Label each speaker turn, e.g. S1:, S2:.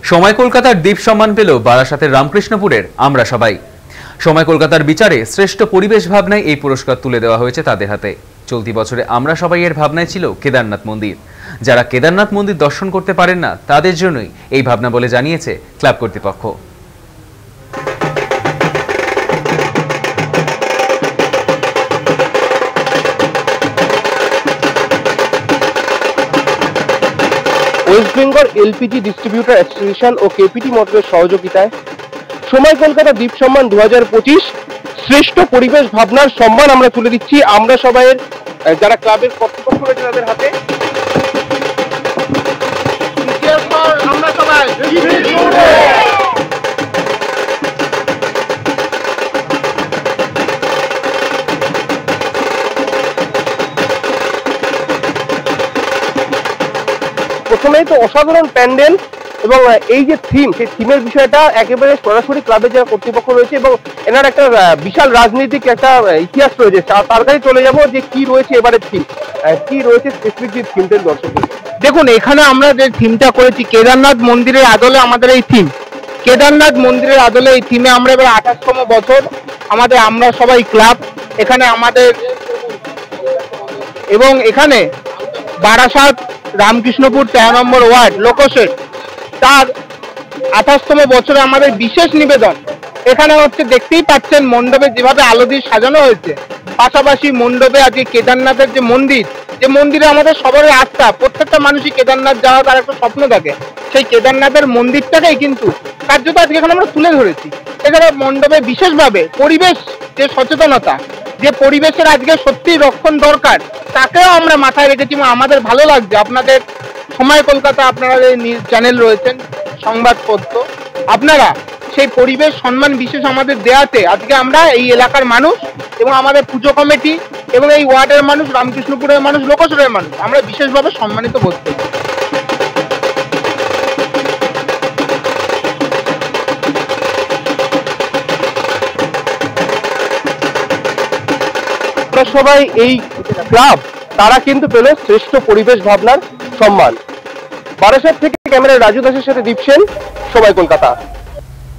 S1: সময় কলকাতার দ্বীপ সম্মান পেল বারাসাতের রামকৃষ্ণপুরের আমরা সবাই। সময় কলকাতার বিচারে শ্রেষ্ঠ পরিবেশ ভাবনায় এই পুরস্কার তুলে দেওয়া হয়েছে তাদের হাতে। চলতি বছরে আমরা সবাই এর ভাবনায় ছিল কেদারনাথ মন্দির। যারা কেদারনাথ মন্দির দর্শন করতে পারেন না তাদের জন্যই এই ভাবনা বলে জানিয়েছে ক্লাব কর্তৃপক্ষ।
S2: West Bengal LPG distributor association ও কেপিটি মোটরের সহযোগিতায় সময় কলকাতা দ্বীপ সম্মান 2025 শ্রেষ্ঠ পরিবেশ ভাবনার সম্মান আমরা তুলে দিচ্ছি আমরা সবাইয়ের যারা ক্লাবের কর্তৃপক্ষ রয়েছে তাদের হাতে। আমরা সবাই প্রথমেই তো অসাধারণ প্যান্ডেল এবং এই যে থিম, সেই থিমের বিষয়টা একেবারে সরাসরি ক্লাবের যারা কর্তৃপক্ষ রয়েছে এবং এনার একটা বিশাল রাজনৈতিক একটা ইতিহাস রয়েছে, তার কাছে চলে যাব যে কি রয়েছে এবারে থিম, কি রয়েছে স্পেসিফিক যে থিমটার দর্শক।
S3: দেখুন, এখানে আমরা যে থিমটা করেছি কেদারনাথ মন্দিরের আদলে আমাদের এই থিম, কেদারনাথ মন্দিরের আদলে এই থিমে আমরা এবার 28তম বছর আমাদের আমরা সবাই ক্লাব এখানে আমাদের, এবং এখানে বারাসাত রামকৃষ্ণপুর 13 নম্বর ওয়ার্ড লোকসেট তার 28তম বছরে আমাদের বিশেষ নিবেদন। এখানে হচ্ছে দেখতেই পাচ্ছেন মণ্ডপে যেভাবে আলো দিয়ে সাজানো হয়েছে, পাশাপাশি মণ্ডপে আজকে কেদারনাথের যে মন্দিরে আমাদের সবারই আস্থা, প্রত্যেকটা মানুষই কেদারনাথ যাওয়া তার একটা স্বপ্ন থাকে, সেই কেদারনাথের মন্দিরটাকেই কিন্তু কার্যত আজকে এখানে আমরা তুলে ধরেছি। এছাড়া মণ্ডপে বিশেষভাবে পরিবেশ যে সচেতনতা, যে পরিবেশের আজকে সত্যিই রক্ষণ দরকার, তাকেও আমরা মাথায় রেখেছি এবং আমাদের ভালো লাগছে। আপনাদের সময় কলকাতা, আপনারা যে নিউজ চ্যানেল রয়েছেন, সংবাদপত্র, আপনারা সেই পরিবেশ সম্মান বিশেষ আমাদের দেয়াতে আজকে আমরা এই এলাকার মানুষ এবং আমাদের পুজো কমিটি এবং এই ওয়ার্ডের মানুষ, রামকৃষ্ণপুরের মানুষ, লোকসরের মানুষ, আমরা বিশেষভাবে সম্মানিত বোধ করি।
S2: সবাই এই ক্লাব তারা কিন্তু পেল শ্রেষ্ঠ পরিবেশ ভাবনার সম্মান। বারাসাত থেকে ক্যামেরায় রাজু দাসের সাথে দীপ সেন, সময় কলকাতা।